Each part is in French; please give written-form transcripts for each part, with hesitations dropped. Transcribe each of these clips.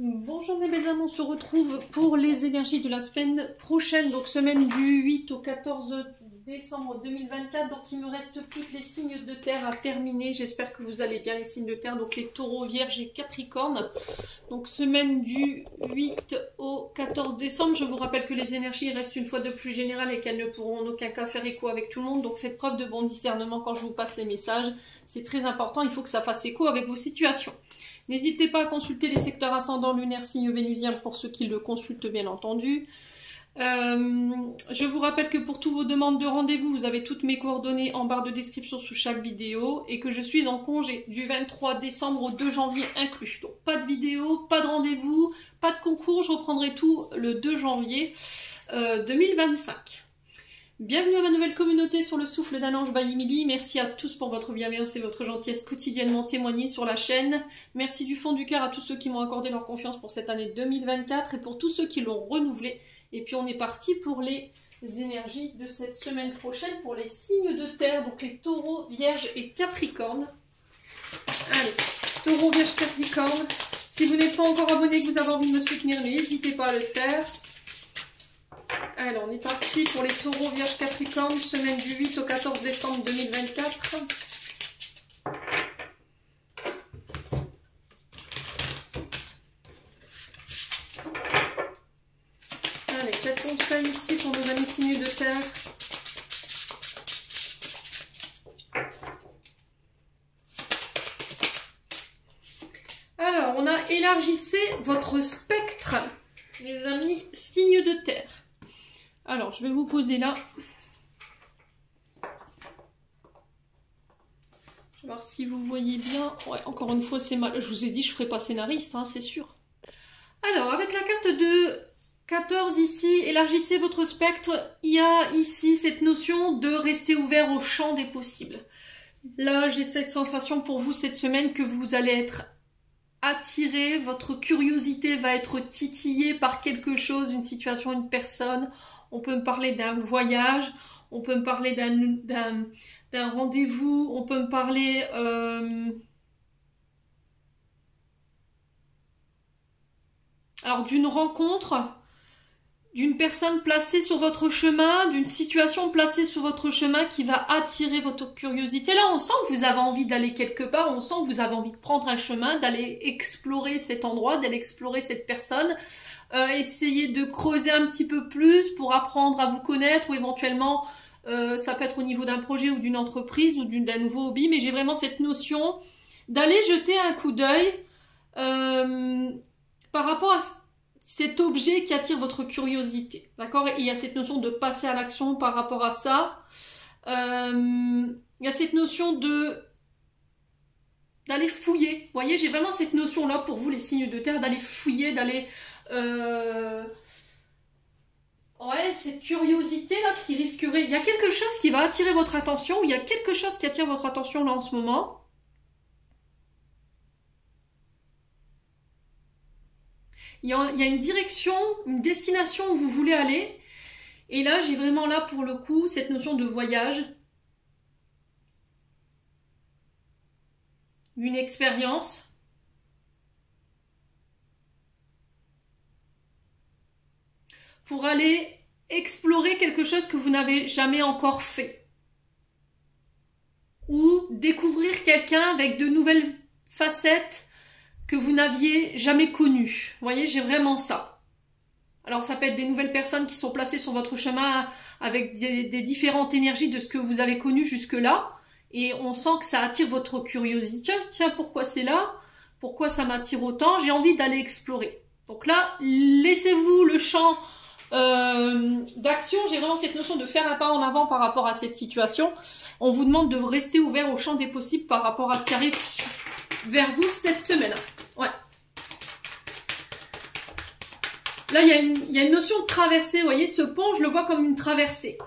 Bonjour mes belles âmes, on se retrouve pour les énergies de la semaine prochaine, donc semaine du 8 au 14 décembre 2024. Donc il me reste plus que les signes de terre à terminer. J'espère que vous allez bien les signes de terre, donc les taureaux, vierges et capricornes. Donc semaine du 8 au 14 décembre. Je vous rappelle que les énergies restent une fois de plus générales et qu'elles ne pourront en aucun cas faire écho avec tout le monde. Donc faites preuve de bon discernement quand je vous passe les messages. C'est très important, il faut que ça fasse écho avec vos situations. N'hésitez pas à consulter les secteurs ascendants, lunaires, signes vénusiens pour ceux qui le consultent bien entendu. Je vous rappelle que pour toutes vos demandes de rendez-vous, vous avez toutes mes coordonnées en barre de description sous chaque vidéo et que je suis en congé du 23 décembre au 2 janvier inclus. Donc pas de vidéo, pas de rendez-vous, pas de concours, je reprendrai tout le 2 janvier 2025. Bienvenue à ma nouvelle communauté sur le souffle d'un ange by Emily. Merci à tous pour votre bienveillance et votre gentillesse quotidiennement témoignée sur la chaîne. Merci du fond du cœur à tous ceux qui m'ont accordé leur confiance pour cette année 2024 et pour tous ceux qui l'ont renouvelée. Et puis on est parti pour les énergies de cette semaine prochaine pour les signes de terre, donc les taureaux, vierges et capricornes. Allez, taureaux, vierges, capricornes. Si vous n'êtes pas encore abonné et que vous avez envie de me soutenir, n'hésitez pas à le faire. Alors, on est parti pour les taureaux, vierges, capricornes, semaine du 8 au 14 décembre 2024. Allez, quel conseil ici pour nos amis signes de terre? Alors, on a élargissé votre spectre, les amis signes de terre. Alors, je vais vous poser là. Je vais voir si vous voyez bien. Ouais, encore une fois, c'est mal. Je vous ai dit, je ne ferai pas scénariste, hein, c'est sûr. Alors, avec la carte de 14 ici, élargissez votre spectre. Il y a ici cette notion de rester ouvert au champ des possibles. Là, j'ai cette sensation pour vous cette semaine que vous allez être attiré, votre curiosité va être titillée par quelque chose, une situation, une personne. On peut me parler d'un voyage, on peut me parler d'un rendez-vous, on peut me parler alors d'une rencontre, d'une personne placée sur votre chemin, d'une situation placée sur votre chemin qui va attirer votre curiosité. Là, on sent que vous avez envie d'aller quelque part, on sent que vous avez envie de prendre un chemin, d'aller explorer cet endroit, d'aller explorer cette personne. Essayez de creuser un petit peu plus pour apprendre à vous connaître ou éventuellement ça peut être au niveau d'un projet ou d'une entreprise ou d'un nouveau hobby, mais j'ai vraiment cette notion d'aller jeter un coup d'œil par rapport à cet objet qui attire votre curiosité, d'accord? Et il y a cette notion de passer à l'action par rapport à ça. Il y a cette notion d'aller fouiller. Vous voyez, j'ai vraiment cette notion-là pour vous, les signes de terre, d'aller fouiller, d'aller... Ouais, cette curiosité-là qui risquerait... Il y a quelque chose qui va attirer votre attention, ou il y a quelque chose qui attire votre attention là en ce moment. Il y a une direction, une destination où vous voulez aller. Et là, j'ai vraiment là, pour le coup, cette notion de voyage. Une expérience. Pour aller explorer quelque chose que vous n'avez jamais encore fait. Ou découvrir quelqu'un avec de nouvelles facettes que vous n'aviez jamais connues. Vous voyez, j'ai vraiment ça. Alors ça peut être des nouvelles personnes qui sont placées sur votre chemin avec des différentes énergies de ce que vous avez connu jusque-là. Et on sent que ça attire votre curiosité. Tiens, pourquoi c'est là? Pourquoi ça m'attire autant? J'ai envie d'aller explorer. Donc là, laissez-vous le champ d'action. J'ai vraiment cette notion de faire un pas en avant par rapport à cette situation. On vous demande de rester ouvert au champ des possibles par rapport à ce qui arrive vers vous cette semaine. Ouais. Là, il y a une notion de traversée. Vous voyez, ce pont, je le vois comme une traversée.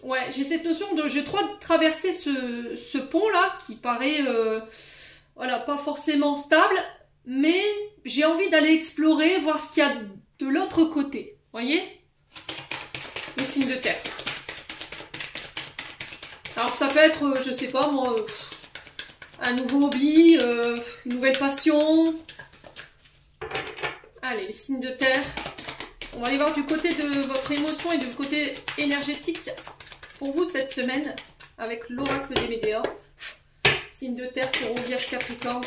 Ouais, j'ai cette notion de... Je dois traverser ce pont-là qui paraît voilà, pas forcément stable. Mais j'ai envie d'aller explorer, voir ce qu'il y a de l'autre côté. Vous voyez? Les signes de terre. Alors ça peut être, je sais pas moi, un nouveau hobby, une nouvelle passion. Allez, les signes de terre. On va aller voir du côté de votre émotion et du côté énergétique pour vous cette semaine avec l'oracle des Médéors. Signe de terre, Taureau, Vierge, Capricorne.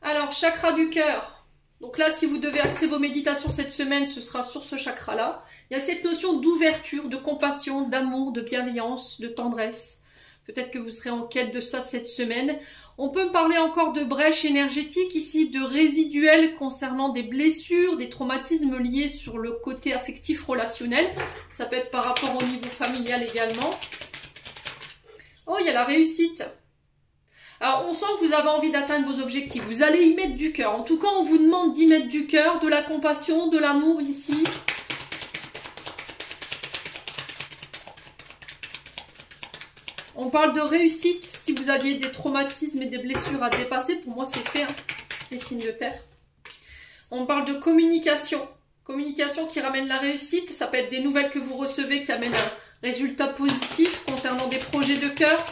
Alors, chakra du cœur. Donc là, si vous devez axer vos méditations cette semaine, ce sera sur ce chakra-là. Il y a cette notion d'ouverture, de compassion, d'amour, de bienveillance, de tendresse. Peut-être que vous serez en quête de ça cette semaine. On peut me parler encore de brèche énergétique ici, de résiduel concernant des blessures, des traumatismes liés sur le côté affectif relationnel. Ça peut être par rapport au niveau familial également. Oh, il y a la réussite. Alors, on sent que vous avez envie d'atteindre vos objectifs. Vous allez y mettre du cœur. En tout cas, on vous demande d'y mettre du cœur, de la compassion, de l'amour ici. On parle de réussite. Si vous aviez des traumatismes et des blessures à dépasser, pour moi, c'est fait, hein, les signes de terre. On parle de communication. Communication qui ramène la réussite. Ça peut être des nouvelles que vous recevez qui amènent un résultat positif concernant des projets de cœur.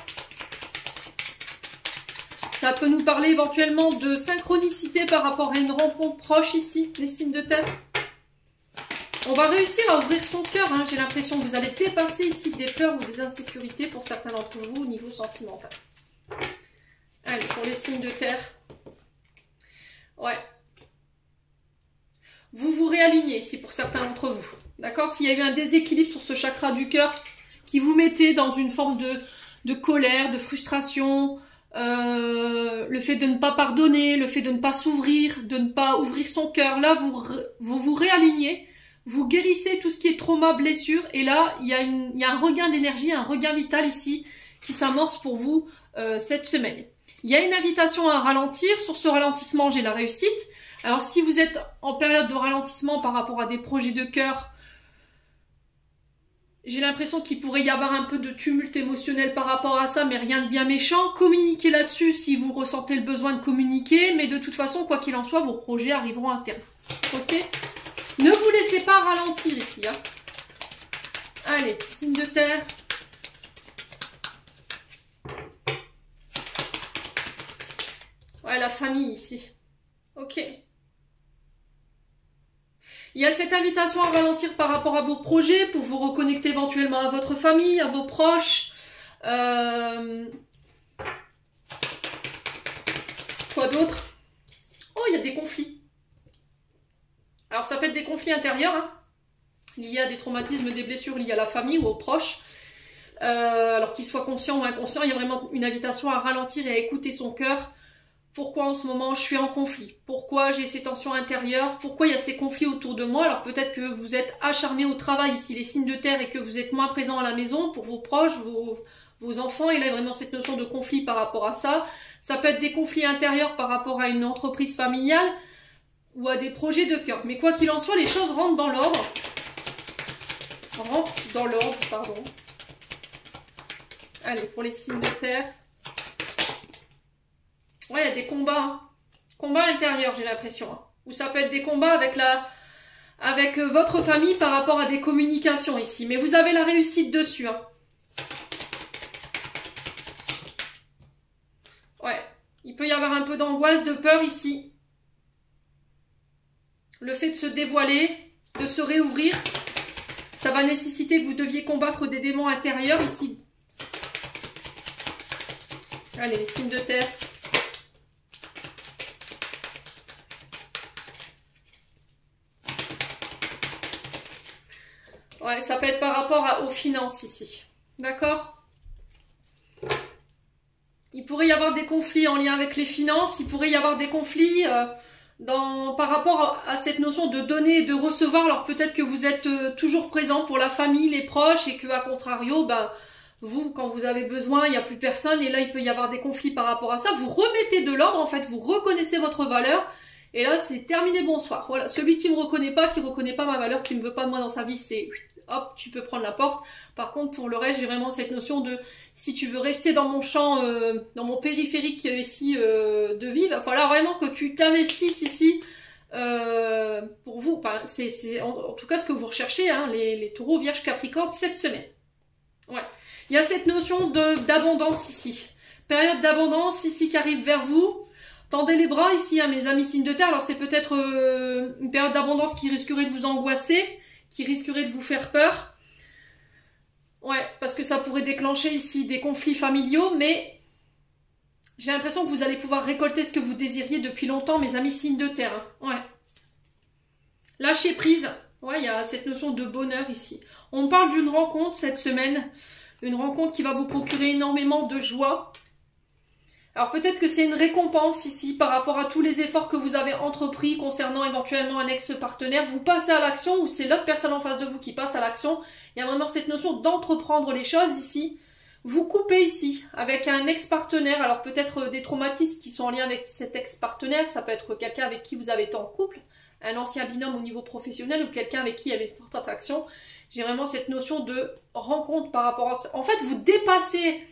Ça peut nous parler éventuellement de synchronicité par rapport à une rencontre proche ici, les signes de terre. On va réussir à ouvrir son cœur. Hein. J'ai l'impression que vous allez dépasser ici des peurs ou des insécurités pour certains d'entre vous au niveau sentimental. Allez, pour les signes de terre. Ouais. Vous vous réalignez ici pour certains d'entre vous. D'accord? S'il y a eu un déséquilibre sur ce chakra du cœur qui vous mettait dans une forme de colère, de frustration, le fait de ne pas pardonner, le fait de ne pas s'ouvrir, de ne pas ouvrir son cœur, là vous réalignez. Vous guérissez tout ce qui est trauma, blessure, et là, il y a un regain d'énergie, un regain vital ici qui s'amorce pour vous cette semaine. Il y a une invitation à ralentir. Sur ce ralentissement, j'ai la réussite. Alors, si vous êtes en période de ralentissement par rapport à des projets de cœur, j'ai l'impression qu'il pourrait y avoir un peu de tumulte émotionnel par rapport à ça, mais rien de bien méchant. Communiquez là-dessus si vous ressentez le besoin de communiquer, mais de toute façon, quoi qu'il en soit, vos projets arriveront à terme. Ok ? Ne vous laissez pas ralentir ici. Hein. Allez, signe de terre. Ouais, la famille ici. Ok. Il y a cette invitation à ralentir par rapport à vos projets pour vous reconnecter éventuellement à votre famille, à vos proches. Quoi d'autre? Oh, il y a des conflits. Alors, ça peut être des conflits intérieurs, hein, liés à des traumatismes, des blessures liées à la famille ou aux proches. Alors qu'ils soient conscients ou inconscients, il y a vraiment une invitation à ralentir et à écouter son cœur. Pourquoi en ce moment je suis en conflit? Pourquoi j'ai ces tensions intérieures? Pourquoi il y a ces conflits autour de moi? Alors peut-être que vous êtes acharné au travail ici, les signes de terre, et que vous êtes moins présent à la maison pour vos proches, vos enfants. Et là, il y a vraiment cette notion de conflit par rapport à ça. Ça peut être des conflits intérieurs par rapport à une entreprise familiale ou à des projets de cœur. Mais quoi qu'il en soit, les choses rentrent dans l'ordre. Pardon. Allez, pour les signes de terre. Ouais, il y a des combats. Hein. Combats intérieurs, j'ai l'impression. Hein. Ou ça peut être des combats avec votre famille par rapport à des communications ici. Mais vous avez la réussite dessus. Hein. Ouais. Il peut y avoir un peu d'angoisse, de peur ici. Le fait de se dévoiler, de se réouvrir, ça va nécessiter que vous deviez combattre des démons intérieurs ici. Allez, les signes de terre. Ouais, ça peut être par rapport aux finances ici. D'accord? Il pourrait y avoir des conflits en lien avec les finances. Il pourrait y avoir des conflits par rapport à cette notion de donner et de recevoir. Alors peut-être que vous êtes toujours présent pour la famille, les proches, et que à contrario, ben, vous, quand vous avez besoin, il n'y a plus personne. Et là, il peut y avoir des conflits par rapport à ça. Vous remettez de l'ordre, en fait. Vous reconnaissez votre valeur. Et là, c'est terminé, bonsoir. Voilà, celui qui me reconnaît pas, qui reconnaît pas ma valeur, qui ne veut pas de moi dans sa vie, c'est hop, tu peux prendre la porte. Par contre, pour le reste, j'ai vraiment cette notion de si tu veux rester dans mon champ, dans mon périphérique ici de vie, il va falloir vraiment que tu t'investisses ici pour vous. Enfin, c'est en tout cas ce que vous recherchez, hein, les taureaux, vierges, capricornes, cette semaine. Ouais. Il y a cette notion d'abondance ici. Période d'abondance ici qui arrive vers vous. Tendez les bras ici, hein, mes amis signes de terre. Alors c'est peut-être une période d'abondance qui risquerait de vous angoisser, qui risquerait de vous faire peur. Ouais, parce que ça pourrait déclencher ici des conflits familiaux, mais j'ai l'impression que vous allez pouvoir récolter ce que vous désiriez depuis longtemps, mes amis signes de terre. Hein. Ouais. Lâcher prise. Ouais, il y a cette notion de bonheur ici. On parle d'une rencontre cette semaine, une rencontre qui va vous procurer énormément de joie. Alors peut-être que c'est une récompense ici par rapport à tous les efforts que vous avez entrepris concernant éventuellement un ex-partenaire. Vous passez à l'action ou c'est l'autre personne en face de vous qui passe à l'action. Il y a vraiment cette notion d'entreprendre les choses ici. Vous coupez ici avec un ex-partenaire. Alors peut-être des traumatismes qui sont en lien avec cet ex-partenaire. Ça peut être quelqu'un avec qui vous avez été en couple, un ancien binôme au niveau professionnel ou quelqu'un avec qui il y avait une forte attraction. J'ai vraiment cette notion de rencontre par rapport à ça. En fait, vous dépassez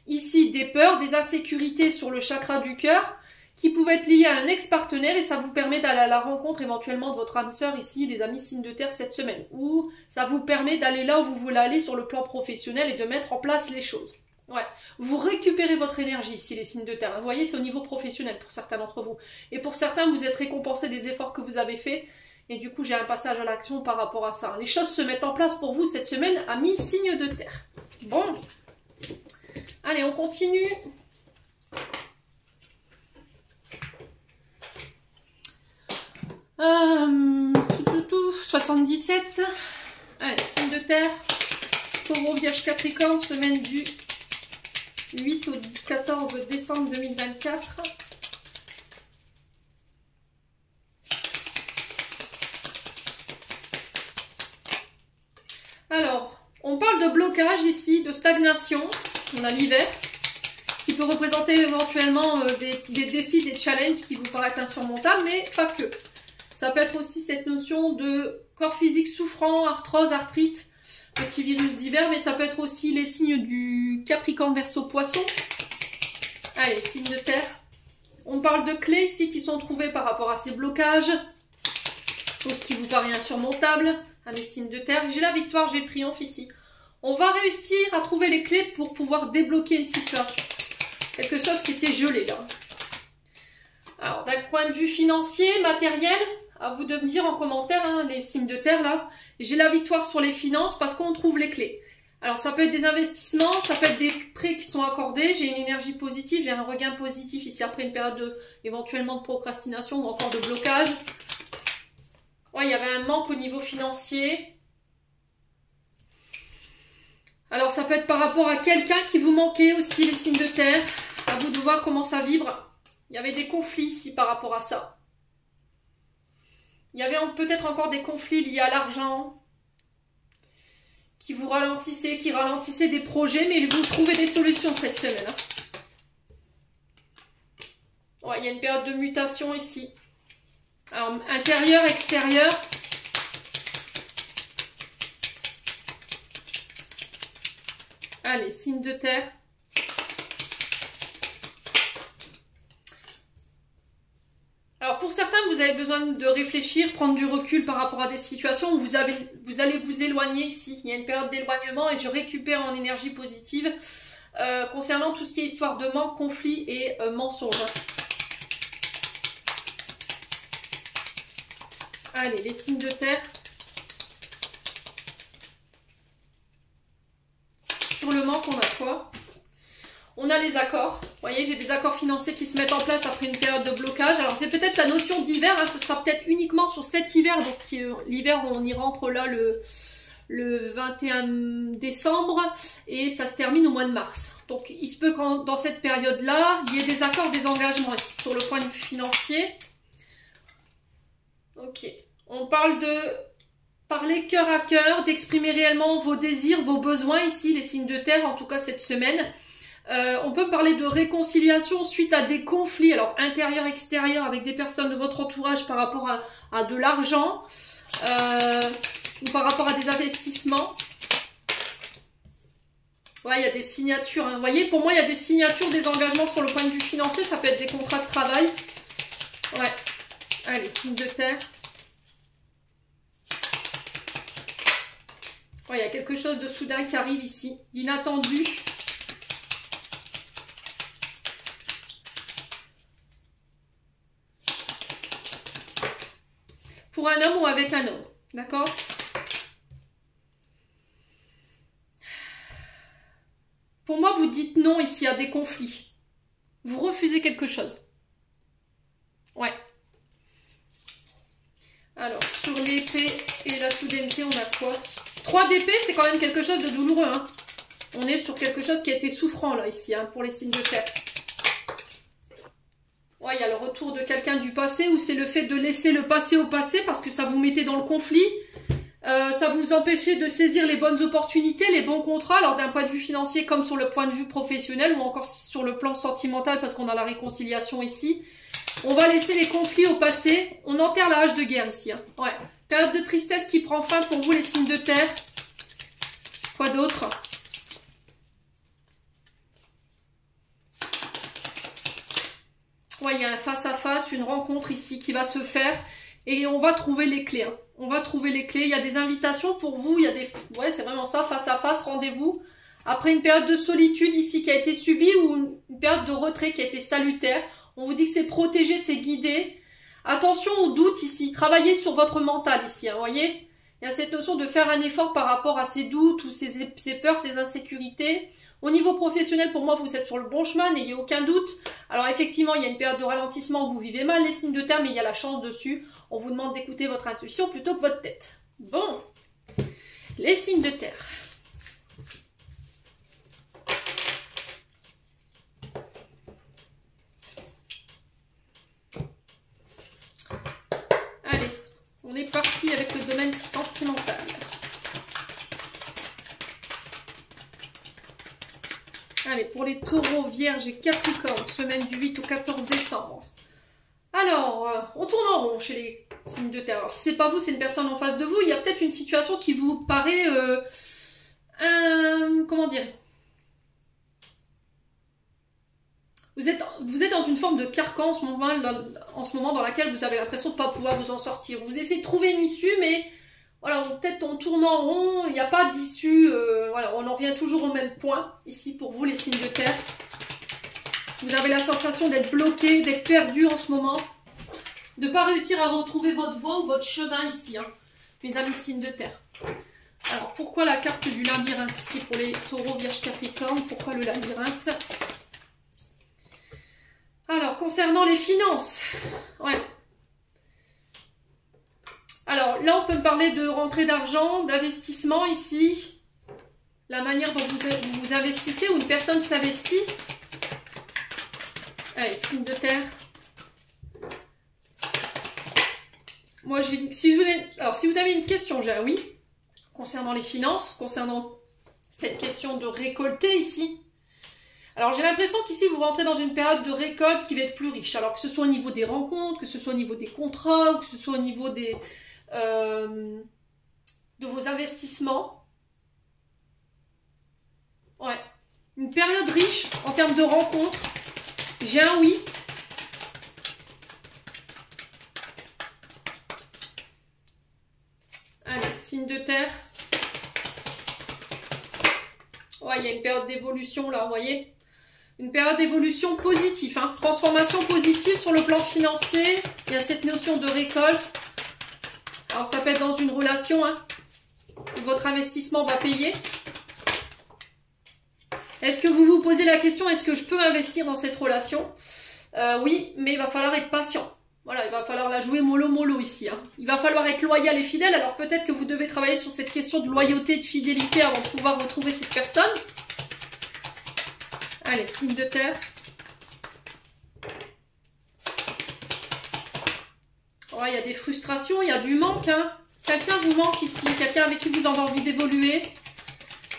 ici des peurs, des insécurités sur le chakra du cœur qui pouvaient être liées à un ex-partenaire et ça vous permet d'aller à la rencontre éventuellement de votre âme sœur ici, les amis signes de terre cette semaine. Ou ça vous permet d'aller là où vous voulez aller sur le plan professionnel et de mettre en place les choses. Ouais, vous récupérez votre énergie ici, les signes de terre. Vous voyez, c'est au niveau professionnel pour certains d'entre vous. Et pour certains, vous êtes récompensés des efforts que vous avez faits. Et du coup, j'ai un passage à l'action par rapport à ça. Les choses se mettent en place pour vous cette semaine, amis signes de terre. Bon. Allez, on continue. Euh, 77. Allez, signe de terre. Taureau, Vierge, Capricorne, semaine du 8 au 14 décembre 2024. Alors, on parle de blocage ici, de stagnation. On a l'hiver, qui peut représenter éventuellement des défis, des challenges qui vous paraissent insurmontables, mais pas que. Ça peut être aussi cette notion de corps physique souffrant, arthrose, arthrite, petit virus divers, mais ça peut être aussi les signes du Capricorne, Verseau, Poisson. Allez, signe de terre. On parle de clés ici qui sont trouvées par rapport à ces blocages, chose qui vous paraît insurmontable, à mes signes de terre. J'ai la victoire, j'ai le triomphe ici. On va réussir à trouver les clés pour pouvoir débloquer une situation. Quelque chose qui était gelé là. Alors, d'un point de vue financier, matériel, à vous de me dire en commentaire, hein, les signes de terre là. J'ai la victoire sur les finances parce qu'on trouve les clés. Alors, ça peut être des investissements, ça peut être des prêts qui sont accordés. J'ai une énergie positive, j'ai un regain positif ici après une période éventuellement de procrastination ou encore de blocage. Ouais, il y avait un manque au niveau financier. Alors, ça peut être par rapport à quelqu'un qui vous manquait aussi, les signes de terre. À vous de voir comment ça vibre. Il y avait des conflits ici par rapport à ça. Il y avait peut-être encore des conflits liés à l'argent qui vous ralentissaient, qui ralentissaient des projets, mais vous trouvez des solutions cette semaine. Hein. Ouais, il y a une période de mutation ici. Alors, intérieur, extérieur. Allez, signe de terre. Alors pour certains, vous avez besoin de réfléchir, prendre du recul par rapport à des situations où vous allez vous éloigner ici. Il y a une période d'éloignement et je récupère en énergie positive concernant tout ce qui est histoire de manque, conflit et mensonge. Allez, les signes de terre. Sur le manque, on a quoi? On a les accords. Vous voyez, j'ai des accords financiers qui se mettent en place après une période de blocage. Alors, c'est peut-être la notion d'hiver. Hein, ce sera peut-être uniquement sur cet hiver. Donc, l'hiver, on y rentre là le 21 décembre. Et ça se termine au mois de mars. Donc, il se peut qu'en dans cette période-là, il y ait des accords, des engagements ici, sur le point de vue financier. Ok. On parle de parler cœur à cœur, d'exprimer réellement vos désirs, vos besoins ici, les signes de terre, en tout cas cette semaine. On peut parler de réconciliation suite à des conflits, alors intérieur, extérieur, avec des personnes de votre entourage par rapport à de l'argent ou par rapport à des investissements. Ouais, il y a des signatures. Hein. Vous voyez, pour moi, il y a des signatures, des engagements sur le point de vue financier. Ça peut être des contrats de travail. Ouais. Allez, signe de terre. Ouais, il y a quelque chose de soudain qui arrive ici, d'inattendu. pour un homme ou avec un homme. D'accord? Pour moi, vous dites non ici à des conflits. Vous refusez quelque chose. Ouais. Alors, sur l'épée et la soudaineté, on a quoi? 3 d'épée, c'est quand même quelque chose de douloureux. Hein. On est sur quelque chose qui a été souffrant, là, ici, hein, pour les signes de terre. Ouais, il y a le retour de quelqu'un du passé, ou c'est le fait de laisser le passé au passé, parce que ça vous mettait dans le conflit. Ça vous empêchait de saisir les bonnes opportunités, les bons contrats, alors d'un point de vue financier comme sur le point de vue professionnel, ou encore sur le plan sentimental, parce qu'on a la réconciliation ici. On va laisser les conflits au passé. On enterre la hache de guerre ici. Hein. Ouais. Période de tristesse qui prend fin pour vous, les signes de terre. Quoi d'autre? Ouais, il y a un face-à-face, une rencontre ici qui va se faire. Et on va trouver les clés. Hein. On va trouver les clés. Il y a des invitations pour vous. Il y a des... Ouais, c'est vraiment ça, face-à-face, rendez-vous. Après une période de solitude ici qui a été subie ou une période de retrait qui a été salutaire. On vous dit que c'est protégé, c'est guidé. Attention aux doutes ici. Travaillez sur votre mental ici, hein, voyez. Il y a cette notion de faire un effort par rapport à ces doutes ou ces peurs, ces insécurités. Au niveau professionnel, pour moi, vous êtes sur le bon chemin, n'ayez aucun doute. Alors effectivement, il y a une période de ralentissement où vous vivez mal les signes de terre, mais il y a la chance dessus. On vous demande d'écouter votre intuition plutôt que votre tête. Bon, les signes de terre. Allez, on est parti avec le domaine sentimental. Allez, pour les taureaux, vierges et capricornes, semaine du 8 au 14 décembre. Alors, on tourne en rond chez les signes de terre. Alors, si c'est pas vous, c'est une personne en face de vous. Il y a peut-être une situation qui vous paraît... comment dire? Vous êtes dans une forme de carcan en ce moment dans laquelle vous avez l'impression de ne pas pouvoir vous en sortir. Vous essayez de trouver une issue, mais voilà, peut-être on tourne en rond, il n'y a pas d'issue. Voilà, on en revient toujours au même point, ici pour vous les signes de terre. Vous avez la sensation d'être bloqué, d'être perdu en ce moment. De ne pas réussir à retrouver votre voie ou votre chemin ici, hein, mes amis signes de terre. Alors, pourquoi la carte du labyrinthe ici pour les taureaux, vierges, capricornes? Pourquoi le labyrinthe? Alors, concernant les finances, ouais. Alors, là, on peut me parler de rentrée d'argent, d'investissement ici. La manière dont vous investissez ou une personne s'investit. Allez, signe de terre. Moi, si vous avez une question, j'ai un oui. Concernant les finances, concernant cette question de récolter ici. Alors, j'ai l'impression qu'ici, vous rentrez dans une période de récolte qui va être plus riche. Alors, que ce soit au niveau des rencontres, que ce soit au niveau des contrats, ou que ce soit au niveau des, de vos investissements. Ouais. Une période riche en termes de rencontres. J'ai un oui. Allez, signe de terre. Ouais, il y a une période d'évolution là, vous voyez. Une période d'évolution positive, hein. Transformation positive sur le plan financier. Il y a cette notion de récolte. Alors ça peut être dans une relation, hein, où votre investissement va payer. Est-ce que vous vous posez la question, est-ce que je peux investir dans cette relation? Oui, mais il va falloir être patient. Voilà, il va falloir la jouer mollo ici. Hein. Il va falloir être loyal et fidèle. Alors peut-être que vous devez travailler sur cette question de loyauté et de fidélité avant de pouvoir retrouver cette personne. Allez, signe de terre. Ouais, il y a des frustrations, il y a du manque. Hein. Quelqu'un vous manque ici, quelqu'un avec qui vous avez envie d'évoluer.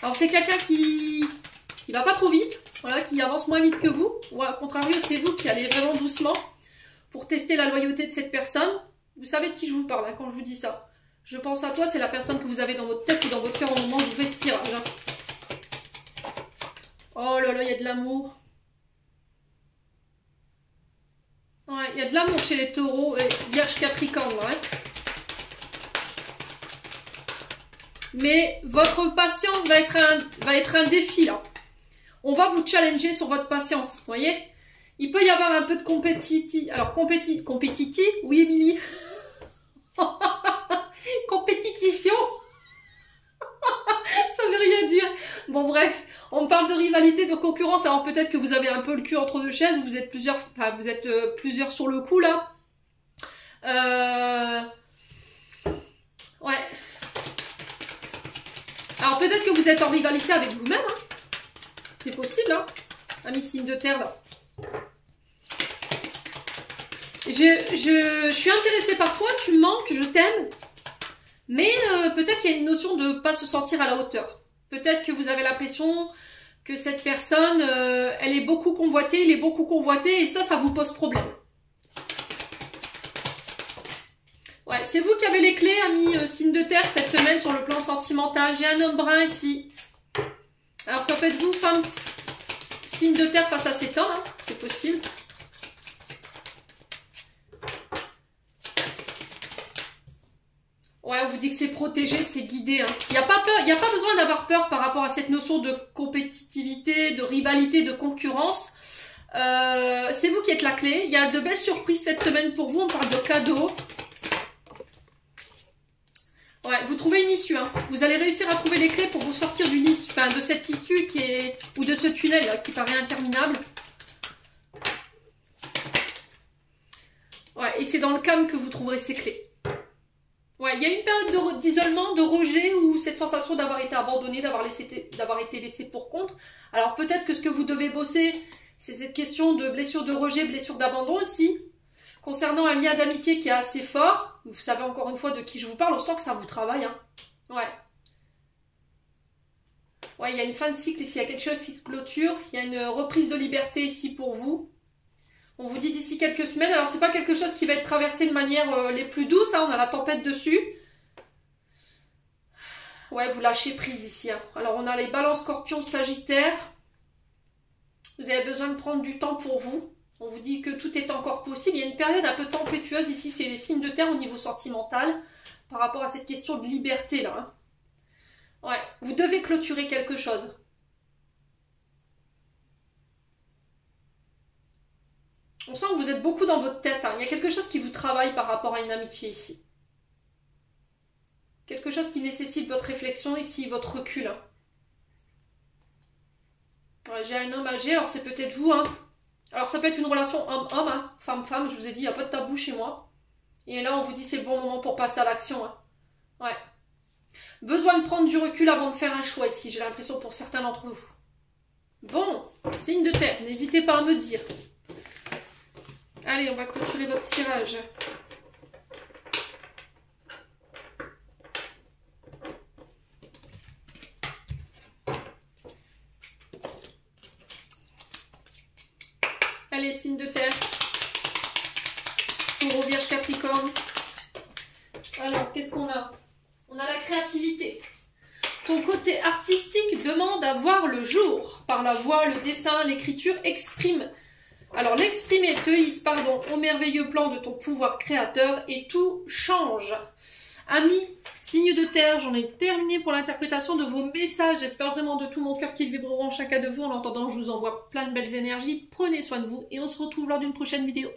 Alors c'est quelqu'un qui va pas trop vite, voilà, qui avance moins vite que vous. Ou à contrario, c'est vous qui allez vraiment doucement pour tester la loyauté de cette personne. Vous savez de qui je vous parle, hein, quand je vous dis ça. Je pense à toi, c'est la personne que vous avez dans votre tête ou dans votre cœur au moment où vous faites ce tirage. Hein. Oh là là, il y a de l'amour. Ouais, il y a de l'amour chez les taureaux et vierges capricornes. Ouais. Mais votre patience va être un défi là. On va vous challenger sur votre patience, vous voyez. Il peut y avoir un peu de compétitif. Alors, compétitif, oui, Émilie. compétition. Ça veut rien dire. Bon bref, on parle de rivalité, de concurrence. Alors peut-être que vous avez un peu le cul entre deux chaises. Vous êtes plusieurs, enfin vous êtes plusieurs sur le coup là. Ouais. Alors peut-être que vous êtes en rivalité avec vous-même. Hein. C'est possible, hein. Ami signe de terre là. Je suis intéressée par toi, tu me manques, je t'aime. Mais peut-être qu'il y a une notion de ne pas se sentir à la hauteur. Peut-être que vous avez l'impression que cette personne, elle est beaucoup convoitée, il est beaucoup convoité, et ça vous pose problème. Ouais, c'est vous qui avez les clés, amis signe de terre, cette semaine sur le plan sentimental. J'ai un homme brun ici. Alors ça peut être vous, femme signe de terre face à cet homme, hein, c'est possible. Ouais, on vous dit que c'est protégé, c'est guidé. Hein. Il n'y a pas peur, il n'y a pas besoin d'avoir peur par rapport à cette notion de compétitivité, de rivalité, de concurrence. C'est vous qui êtes la clé. Il y a de belles surprises cette semaine pour vous. On parle de cadeaux. Ouais, vous trouvez une issue. Hein. Vous allez réussir à trouver les clés pour vous sortir d'une issue, enfin, de cette issue qui est, ou de ce tunnel là, qui paraît interminable. Ouais, et c'est dans le calme que vous trouverez ces clés. Ouais, il y a une période d'isolement, de rejet, ou cette sensation d'avoir été abandonné, d'avoir été laissé pour compte. Alors peut-être que ce que vous devez bosser, c'est cette question de blessure de rejet, blessure d'abandon aussi. Concernant un lien d'amitié qui est assez fort, vous savez encore une fois de qui je vous parle, on sent que ça vous travaille. Hein. Ouais. Ouais, il y a une fin de cycle ici, il y a quelque chose qui se clôture, il y a une reprise de liberté ici pour vous. On vous dit d'ici quelques semaines. Alors, c'est pas quelque chose qui va être traversé de manière les plus douces. Hein, on a la tempête dessus. Ouais, vous lâchez prise ici. Hein. Alors, on a les balances scorpions, sagittaire. Vous avez besoin de prendre du temps pour vous. On vous dit que tout est encore possible. Il y a une période un peu tempétueuse ici. C'est les signes de terre au niveau sentimental. Par rapport à cette question de liberté là. Hein. Ouais, vous devez clôturer quelque chose. On sent que vous êtes beaucoup dans votre tête. Hein. Il y a quelque chose qui vous travaille par rapport à une amitié ici. Quelque chose qui nécessite votre réflexion ici, votre recul. Hein. Ouais, j'ai un homme âgé, alors c'est peut-être vous. Hein. Alors ça peut être une relation homme-homme, hein. Femme-femme. Je vous ai dit, il n'y a pas de tabou chez moi. Et là, on vous dit c'est le bon moment pour passer à l'action. Hein. Ouais. Besoin de prendre du recul avant de faire un choix ici, j'ai l'impression pour certains d'entre vous. Bon, signe de terre, n'hésitez pas à me dire. Allez, on va clôturer votre tirage. Allez, signe de terre. Taureau, Vierge, Capricorne. Alors, qu'est-ce qu'on a? On a la créativité. Ton côté artistique demande à voir le jour. Par la voix, le dessin, l'écriture, exprime. Alors, l'exprimer te hisse, au merveilleux plan de ton pouvoir créateur et tout change. Amis, signe de terre, j'en ai terminé pour l'interprétation de vos messages. J'espère vraiment de tout mon cœur qu'ils vibreront chacun de vous. En attendant, je vous envoie plein de belles énergies. Prenez soin de vous et on se retrouve lors d'une prochaine vidéo.